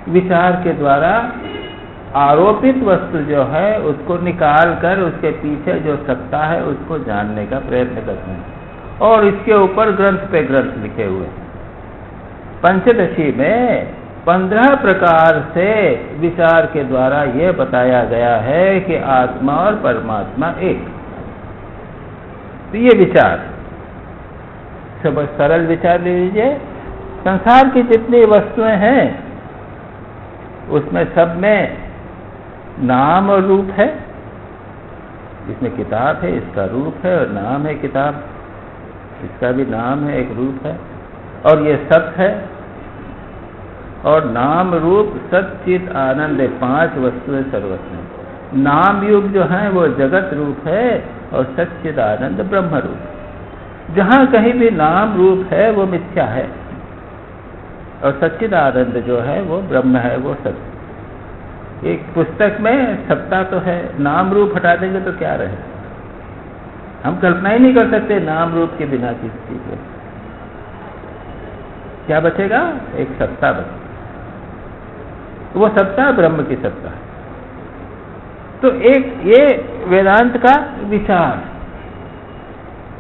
विचार के द्वारा आरोपित वस्तु जो है उसको निकाल कर उसके पीछे जो सत्ता है उसको जानने का प्रयत्न करते हैं, और इसके ऊपर ग्रंथ पे ग्रंथ लिखे हुए हैं। पंचदशी में 15 प्रकार से विचार के द्वारा यह बताया गया है कि आत्मा और परमात्मा एक। तो ये विचार सब सरल विचार ले लीजिए। संसार की जितनी वस्तुएं हैं उसमें सब में नाम और रूप है। इसमें किताब है, इसका रूप है, और नाम है किताब, इसका भी नाम है, एक रूप है, और ये सत है, और नाम रूप सच्चित आनंद है। 5 वस्तुएं सर्वस्व हैं। नाम युग जो है वो जगत रूप है, और सच्चित आनंद ब्रह्म रूप। जहाँ कहीं भी नाम रूप है वो मिथ्या है, और सच्चिद आनंद जो है वो ब्रह्म है, वो सत्य। एक पुस्तक में सत्ता तो है, नाम रूप हटा देंगे तो क्या रहे? हम कल्पना ही नहीं कर सकते नाम रूप के बिना किसी चीज को। क्या बचेगा? एक सत्ता बचेगा, वो सत्ता ब्रह्म की सत्ता है। तो एक ये वेदांत का विचार।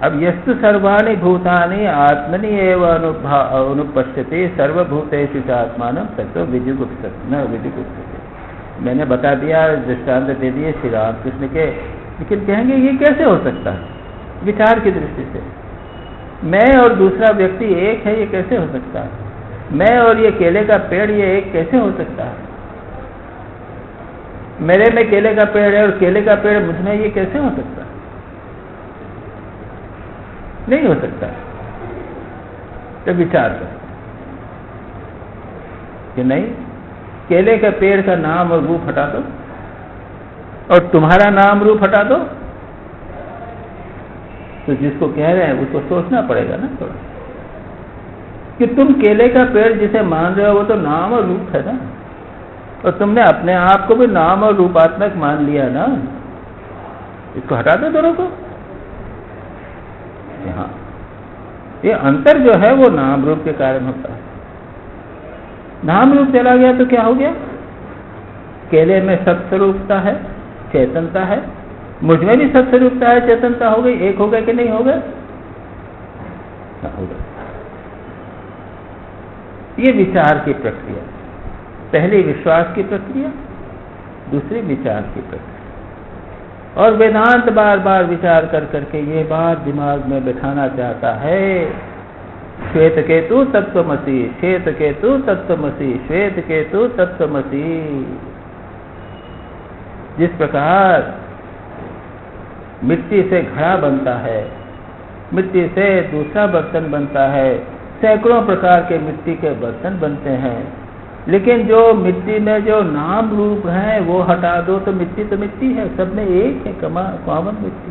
अब यस्तु सर्वाणि भूतानि आत्मनि एव अनुपश्यते सर्वभूतेषु च आत्मानं ततो विजुगुप्सते न विजुगुप्सते। मैंने बता दिया, दृष्टांत दे दिए श्री रामकृष्ण के, लेकिन कहेंगे ये कैसे हो सकता है? विचार की दृष्टि से मैं और दूसरा व्यक्ति एक है, ये कैसे हो सकता है? मैं और ये केले का पेड़ ये एक कैसे हो सकता है? मेरे में केले का पेड़ है और केले का पेड़ मुझ में, ये कैसे हो सकता है? नहीं हो सकता। तो विचार कर कि नहीं, केले के पेड़ का नाम और रूप हटा दो और तुम्हारा नाम रूप हटा दो, तो जिसको कह रहे हैं उसको सोचना पड़ेगा ना थोड़ा, कि तुम केले का पेड़ जिसे मान रहे हो वो तो नाम और रूप है ना, और तुमने अपने आप को भी नाम और रूपात्मक मान लिया ना, इसको हटा दो दोनों को। हाँ, ये अंतर जो है वो नाम रूप के कारण होता है। नाम रूप चला गया तो क्या हो गया? केले में सत्स्वरूपता है, चेतनता है, मुझ में भी सत्स्वरूपता है, चेतनता हो गई, एक हो गए कि नहीं हो गए? हो गए। ये विचार की प्रक्रिया, पहली विश्वास की प्रक्रिया, दूसरी विचार की प्रक्रिया। और वेदांत बार बार विचार कर करके ये बात दिमाग में बिठाना चाहता है, श्वेत केतु तत्वमसि, श्वेत केतु तत्वमसि, श्वेत केतु तत्वमसि। जिस प्रकार मिट्टी से घड़ा बनता है, मिट्टी से दूसरा बर्तन बनता है, सैकड़ों प्रकार के मिट्टी के बर्तन बनते हैं, लेकिन जो मिट्टी में जो नाम रूप है वो हटा दो तो मिट्टी है, सब में एक है, कॉमन मिट्टी।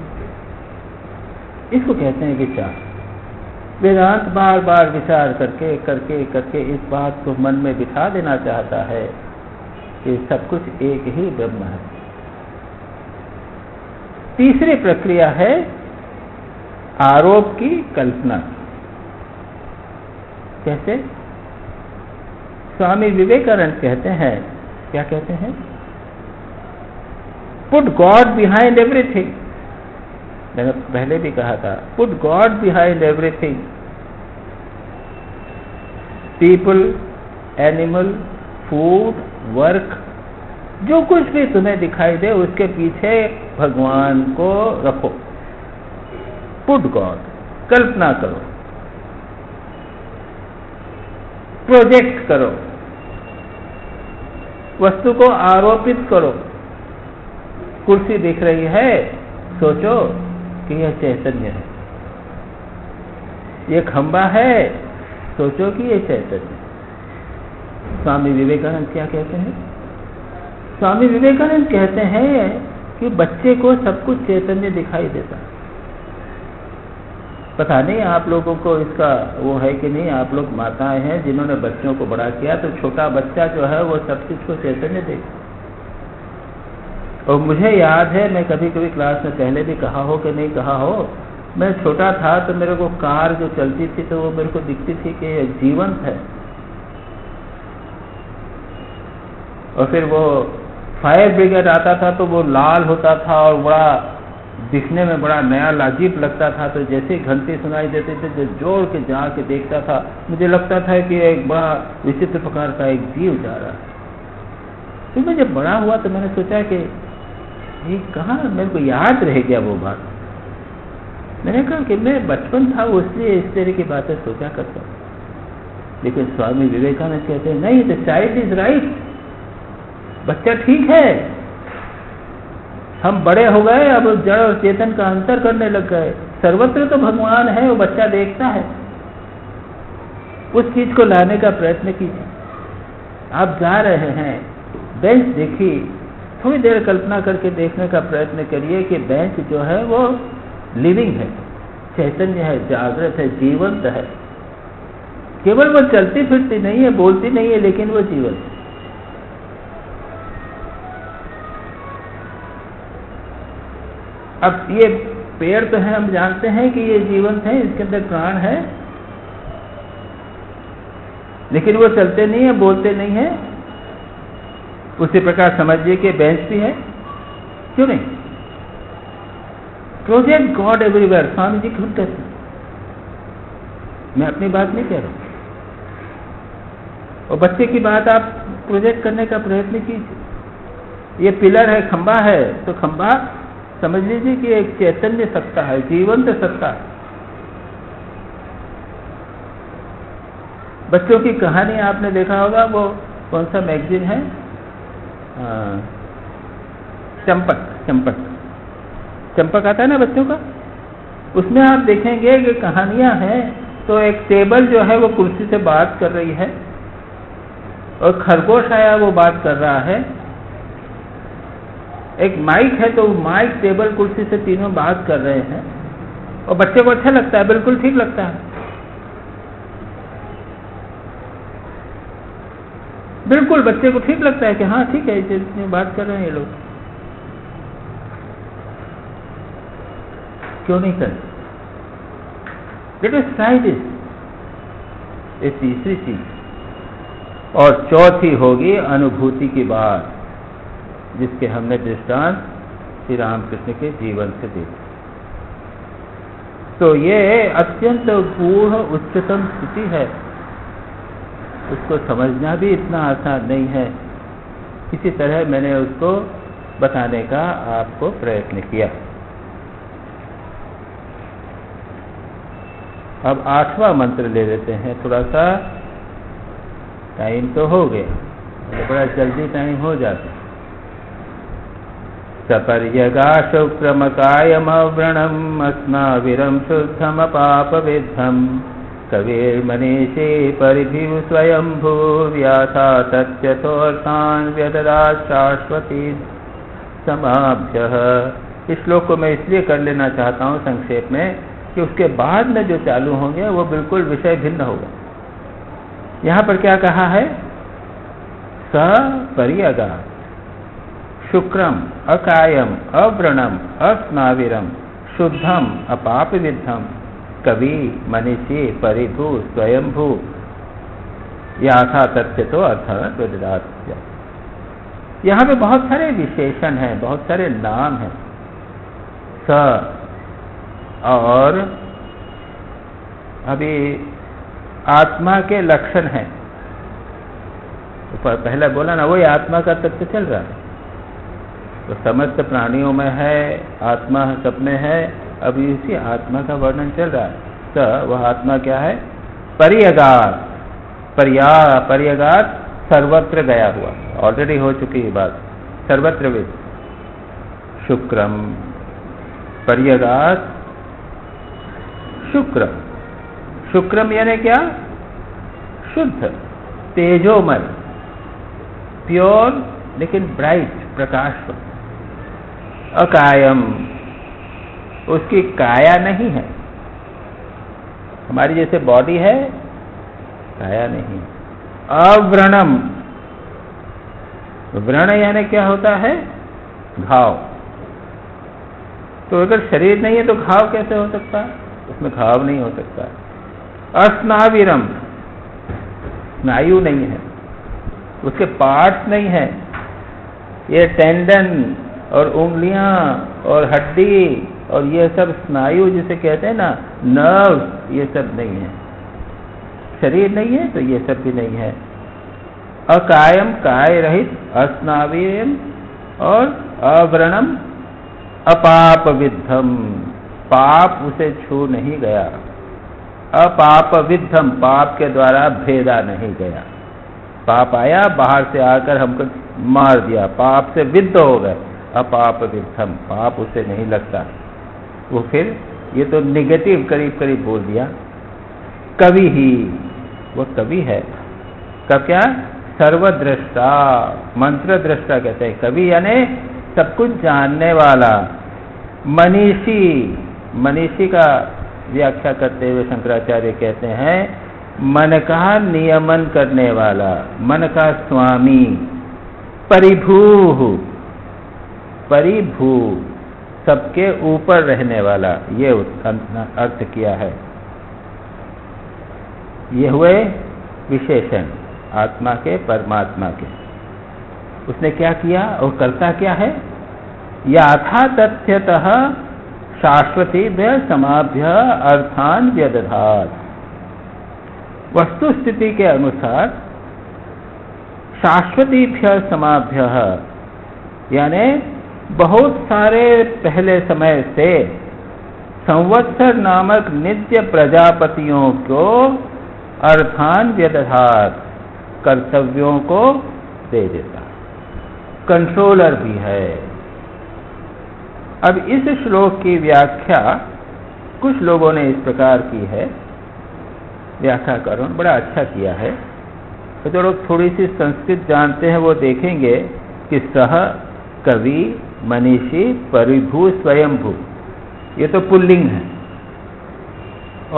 इसको कहते हैं विचार। वेदांत बार बार विचार करके करके करके इस बात को मन में बिठा देना चाहता है कि सब कुछ एक ही ब्रह्म है। तीसरी प्रक्रिया है आरोप की कल्पना। कैसे? स्वामी विवेकानंद कहते हैं, क्या कहते हैं? Put God behind everything. मैंने पहले भी कहा था, put God behind everything. People, animal, food, work, जो कुछ भी तुम्हें दिखाई दे उसके पीछे भगवान को रखो। पुट गॉड, कल्पना करो, प्रोजेक्ट करो, वस्तु को आरोपित करो। कुर्सी दिख रही है, सोचो कि यह चैतन्य है। ये खंबा है, सोचो कि यह चैतन्य है। स्वामी विवेकानंद क्या कहते हैं? स्वामी विवेकानंद कहते हैं कि बच्चे को सब कुछ चैतन्य दिखाई देता है। पता नहीं आप लोगों को इसका वो है कि नहीं, आप लोग माताएं हैं जिन्होंने बच्चों को बड़ा किया, तो छोटा बच्चा जो है वो सब चीज को चैतन्य देखता। और मुझे याद है, मैं कभी कभी क्लास में पहले भी कहा हो कि नहीं कहा हो, मैं छोटा था तो मेरे को कार जो चलती थी तो वो मेरे को दिखती थी कि ये जीवंत है। और फिर वो फायर ब्रिगेड आता था तो वो लाल होता था और बड़ा दिखने में बड़ा नया लाजीब लगता था। तो जैसे ही घंटी सुनाई देते थे तो जोर के जाके देखता था, मुझे लगता था कि एक बड़ा विचित्र प्रकार का एक जीव जा रहा है। फिर मैं जब बड़ा हुआ तो मैंने सोचा कि ये कहाँ, मेरे को याद रह गया वो बात। मैंने कहा कि मैं बचपन था इसलिए इस तरह की बातें सोचा करता हूँ। लेकिन स्वामी विवेकानंद कहते हैं नहीं, द चाइल्ड इज राइट, बच्चा ठीक है। हम बड़े हो गए, अब जड़ और चेतन का अंतर करने लग गए। सर्वत्र तो भगवान है, वो बच्चा देखता है। उस चीज को लाने का प्रयत्न कीजिए। आप जा रहे हैं, बेंच देखिए, थोड़ी देर कल्पना करके देखने का प्रयत्न करिए कि बेंच जो है वो लिविंग है, चैतन्य है, जागृत है, जीवंत है। केवल वो चलती फिरती नहीं है, बोलती नहीं है, लेकिन वो जीवंत है। अब ये पेड़ तो है, हम जानते हैं कि ये जीवंत है, इसके अंदर प्राण है, लेकिन वो चलते नहीं है, बोलते नहीं है। उसी प्रकार समझिए कि बेंच भी है, क्यों नहीं? Project God everywhere, Swami ji खुद कहते हैं, मैं अपनी बात नहीं कह रहा हूं। और बच्चे की बात आप प्रोजेक्ट करने का प्रयत्न कीजिए। ये पिलर है, खंबा है, तो खंबा समझ लीजिए कि एक चैतन्य सत्ता है, जीवंत सत्ता है। बच्चों की कहानी आपने देखा होगा, वो कौन सा मैगजीन है, चंपक चंपक चंपक आता है ना बच्चों का। उसमें आप देखेंगे कि कहानियां हैं, तो एक टेबल जो है वो कुर्सी से बात कर रही है, और खरगोश आया वो बात कर रहा है। एक माइक है, तो माइक टेबल कुर्सी से तीनों बात कर रहे हैं, और बच्चे को अच्छा लगता है, बिल्कुल ठीक लगता है, बिल्कुल बच्चे को ठीक लगता है कि हाँ ठीक है, इतनी बात कर रहे हैं ये लोग, क्यों नहीं करें? Let us try this. ये तीसरी चीज। और चौथी होगी अनुभूति की बात, जिसके हमने दृष्टांत श्री रामकृष्ण के जीवन से देखा। तो ये अत्यंत गूढ़ उच्चतम स्थिति है, उसको समझना भी इतना आसान नहीं है। किसी तरह मैंने उसको बताने का आपको प्रयत्न किया। अब 8वां मंत्र ले लेते हैं। थोड़ा सा टाइम तो हो गया, बड़ा जल्दी टाइम हो जाता। सपर्यगा शुक्रमकायमव्रणम् अस्नाविरं शुद्धमपापविद्धम् कविर्मनीषे परिधिव स्वयंभू व्याथा तत्यथोर्थान् व्यददात् शाश्वती समाभ्यः। इस श्लोक को मैं इसलिए कर लेना चाहता हूँ संक्षेप में कि उसके बाद में जो चालू होंगे वो बिल्कुल विषय भिन्न होगा। यहाँ पर क्या कहा है? सपर्यगा शुक्रम अकायम अव्रणम अस्नाविरम शुद्धम अपापविद्धम कवि मनीषी परिभू स्वयंभू याथा तथ्य तो अर्थ विददात्। यहाँ पे बहुत सारे विशेषण हैं, बहुत सारे नाम हैं। स और अभी आत्मा के लक्षण हैं। तो पहले बोला ना, वही आत्मा का तथ्य चल रहा है। तो समस्त प्राणियों में है आत्मा, सब में है। अभी इसी आत्मा का वर्णन चल रहा है। तो वह आत्मा क्या है? पर्यगात। पर्यगात सर्वत्र गया हुआ, ऑलरेडी हो चुकी है बात, सर्वत्र विद। शुक्रम पर्यगात शुक्र। शुक्रम यानी क्या? शुद्ध, तेजोमय, प्योर लेकिन ब्राइट, प्रकाशवंत। अकायम, उसकी काया नहीं है। हमारी जैसे बॉडी है, काया नहीं। अव्रणम, व्रण यानी क्या होता है? घाव। तो अगर शरीर नहीं है तो घाव कैसे हो सकता? उसमें घाव नहीं हो सकता। अस्नाविरम, स्नायु नहीं है, उसके पार्ट्स नहीं है। ये टेंडन और उंगलियां और हड्डी और ये सब स्नायु जिसे कहते हैं ना, नर्व, ये सब नहीं है। शरीर नहीं है तो ये सब भी नहीं है। अकायम, काय रहित, अस्नाविरम और अव्रणम, अपाप विद्धम, पाप उसे छू नहीं गया। अपाप विद्धम, पाप के द्वारा भेदा नहीं गया। पाप आया, बाहर से आकर हमको मार दिया, पाप से विद्ध हो गए। अपाप विद्धम, पाप उसे नहीं लगता। वो फिर ये तो निगेटिव करीब करीब बोल दिया। कवि ही, वो कवि है। कब क्या? सर्वद्रष्टा, मंत्र दृष्टा कहते हैं कवि, यानी सब कुछ जानने वाला। मनीषी, मनीषी का व्याख्या करते हुए शंकराचार्य कहते हैं मन का नियमन करने वाला, मन का स्वामी। परिभू, परिभू, सबके ऊपर रहने वाला, ये अर्थ किया है। ये हुए विशेषण आत्मा के, परमात्मा के। उसने क्या किया और करता क्या है? याथा तथ्यतः शाश्वतीभ्य समाभ्य अर्थान व्यदधात। वस्तु स्थिति के अनुसार शाश्वतीभ्य समाभ्य, यानी बहुत सारे पहले समय से संवत्सर नामक नित्य प्रजापतियों को अर्थान व्यदधात, कर्तव्यों को दे देता, कंट्रोलर भी है। अब इस श्लोक की व्याख्या कुछ लोगों ने इस प्रकार की है, व्याख्याकारों ने बड़ा अच्छा किया है। तो जो लोग थोड़ी सी संस्कृत जानते हैं वो देखेंगे कि सह, कवि, मनीषी, परिभू, स्वयंभू, ये तो पुल्लिंग है।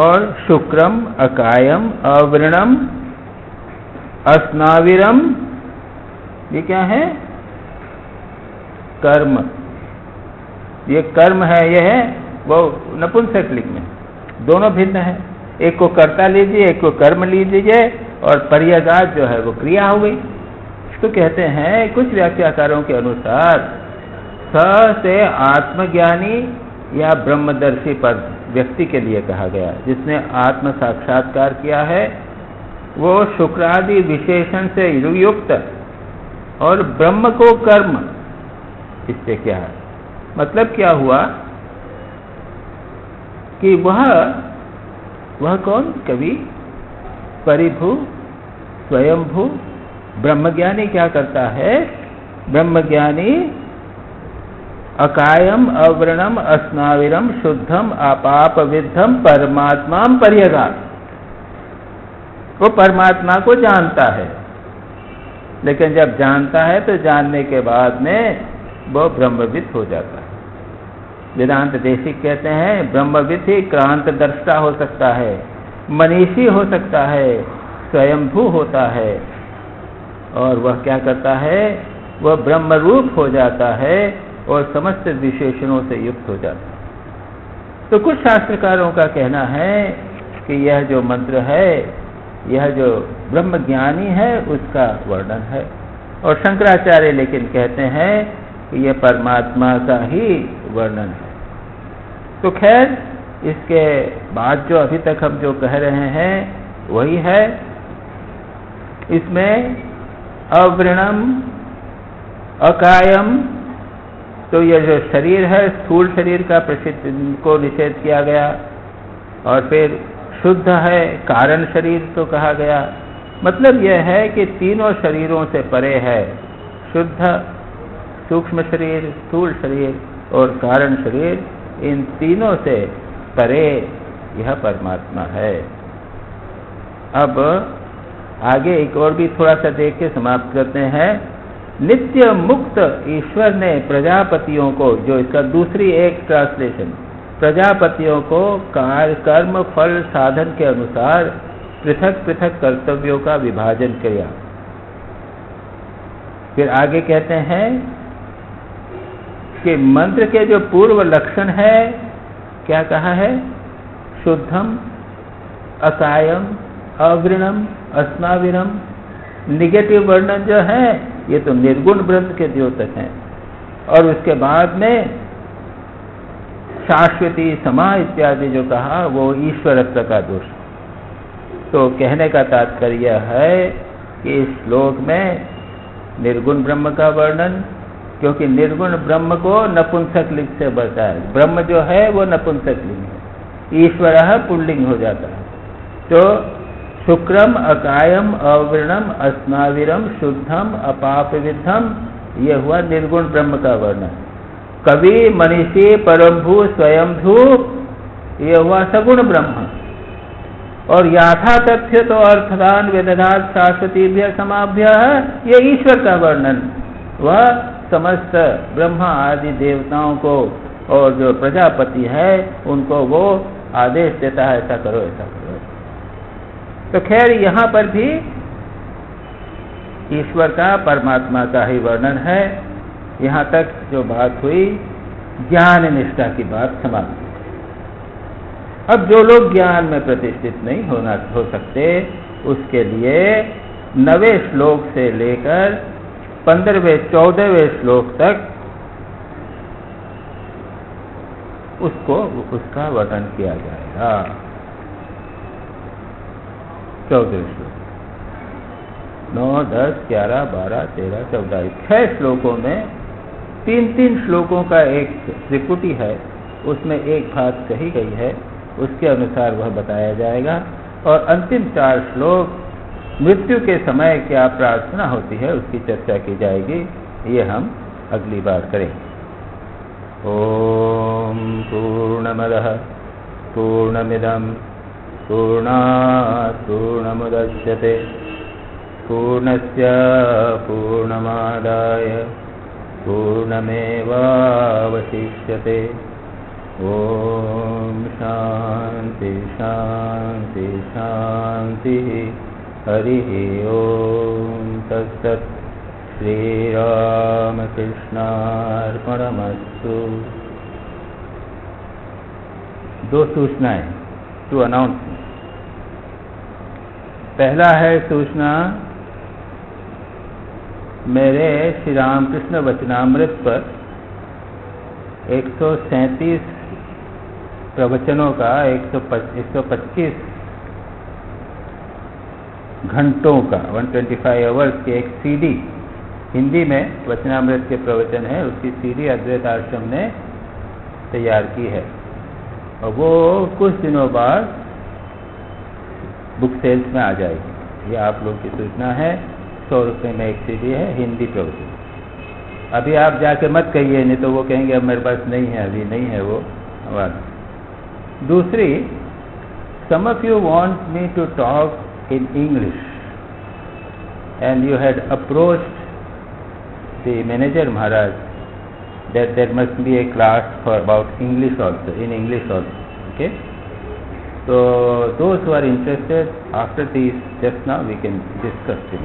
और शुक्रम, अकायम, अवृणम, अस्नाविरम, ये क्या है? कर्म। ये कर्म है, ये है वो नपुंसकलिंग में, दोनों भिन्न है। एक को कर्ता लीजिए, एक को कर्म लीजिए, और पर्यगात जो है वो क्रिया हो गई। तो कहते हैं कुछ व्याख्याकारों के अनुसार स से आत्मज्ञानी या ब्रह्मदर्शी पर व्यक्ति के लिए कहा गया, जिसने आत्म साक्षात्कार किया है, वो शुक्रादि विशेषण से युक्त और ब्रह्म को कर्म। इससे क्या है मतलब? क्या हुआ कि वह कौन? कवि, परिभू, स्वयंभू, ब्रह्मज्ञानी क्या करता है? ब्रह्मज्ञानी अकायम, अव्रणम, अस्नाविरम, शुद्धम, अपाप विद्धम, परमात्मा पर्यगात। वो परमात्मा को जानता है, लेकिन जब जानता है तो जानने के बाद में वो ब्रह्मविद हो जाता है। वेदांत देशिक कहते हैं ब्रह्मविद ही क्रांत दृष्टा हो सकता है, मनीषी हो सकता है, स्वयंभू होता है। और वह क्या करता है? वह ब्रह्म रूप हो जाता है और समस्त विशेषणों से युक्त हो जाता है। तो कुछ शास्त्रकारों का कहना है कि यह जो मंत्र है, यह जो ब्रह्मज्ञानी है उसका वर्णन है। और शंकराचार्य लेकिन कहते हैं कि यह परमात्मा का ही वर्णन है। तो खैर, इसके बाद जो अभी तक हम जो कह रहे हैं वही है। इसमें अवृणम, अकायम, तो यह जो शरीर है, स्थूल शरीर का प्रसिद्ध को निषेध किया गया। और फिर शुद्ध है, कारण शरीर तो कहा गया। मतलब यह है कि तीनों शरीरों से परे है। शुद्ध, सूक्ष्म शरीर, स्थूल शरीर और कारण शरीर, इन तीनों से परे यह परमात्मा है। अब आगे एक और भी थोड़ा सा देख के समाप्त करते हैं। नित्य मुक्त ईश्वर ने प्रजापतियों को, जो इसका दूसरी एक ट्रांसलेशन, प्रजापतियों को कर्म फल साधन के अनुसार पृथक पृथक कर्तव्यों का विभाजन किया। फिर आगे कहते हैं कि मंत्र के जो पूर्व लक्षण है, क्या कहा है? शुद्धम, अकायम, अवृणम, अस्माविरम। निगेटिव वर्णन जो है ये तो निर्गुण ब्रह्म के द्योतक हैं। और उसके बाद में शाश्वती, समा इत्यादि जो कहा वो ईश्वरत्व का दोष। तो कहने का तात्पर्य है कि इस श्लोक में निर्गुण ब्रह्म का वर्णन, क्योंकि निर्गुण ब्रह्म को नपुंसक लिंग से बताया, ब्रह्म जो है वो नपुंसक लिंग है, ईश्वर पुल्लिंग हो जाता है। तो शुक्रम, अकायम, अवृणम, अस्माविरम, शुद्धम, अपापविद्धम, ये हुआ निर्गुण ब्रह्म का वर्णन। कवि, मनीषी, परमभू, स्वयंभू, ये हुआ सगुण ब्रह्म। और याथा तथ्य तो अर्थदान वेदनाथ शाश्वतीभ्य समाभ्य, ये ईश्वर का वर्णन। वह समस्त ब्रह्मा आदि देवताओं को और जो प्रजापति है उनको वो आदेश देता है, ऐसा करो ऐसा करो। तो खैर यहाँ पर भी ईश्वर का, परमात्मा का ही वर्णन है। यहाँ तक जो बात हुई ज्ञान निष्ठा की बात समाप्त। अब जो लोग ज्ञान में प्रतिष्ठित नहीं हो सकते, उसके लिए 9वें श्लोक से लेकर 15वें 14वें श्लोक तक उसका वर्णन किया जाएगा। 14 श्लोक, 9, 10, 11, 12, 13, 14, 6 श्लोकों में 3-3 श्लोकों का एक त्रिपुटी है, उसमें एक बात कही गई है, उसके अनुसार वह बताया जाएगा। और अंतिम 4 श्लोक मृत्यु के समय क्या प्रार्थना होती है उसकी चर्चा की जाएगी। ये हम अगली बार करेंगे। ओम पूर्णमदः पूर्णमिदं पूर्णात् पूर्णमुदच्यते पूर्णस्य पूर्णमादाय पूर्णमेवावशिष्यते। ओम शांति शांति शांति। हरि ओम तत्सत्। श्रीरामकृष्णार्पणमस्तु। 2 सूचनाएं, 2 अनाउंसमेंट। पहला है सूचना, मेरे श्री रामकृष्ण वचनामृत पर 137 प्रवचनों का 125 घंटों का 125 आवर्स के एक सीडी हिंदी में वचनामृत के प्रवचन है, उसकी सीडी अद्वैत आश्रम ने तैयार की है। और वो कुछ दिनों बाद बुक सेल्स में आ जाएगी। ये आप लोग की सूचना है। 100 रुपये में एक सीडी है, हिंदी प्रवचन। अभी आप जाके मत कहिए, नहीं तो वो कहेंगे अब मेरे पास नहीं है, अभी नहीं है वो आवाज़। दूसरी, some of you want me to talk in English and you had approached the manager Maharaj that there must be a class for about English also, in English also. Okay? So those who are interested, after this, just now we can discuss it.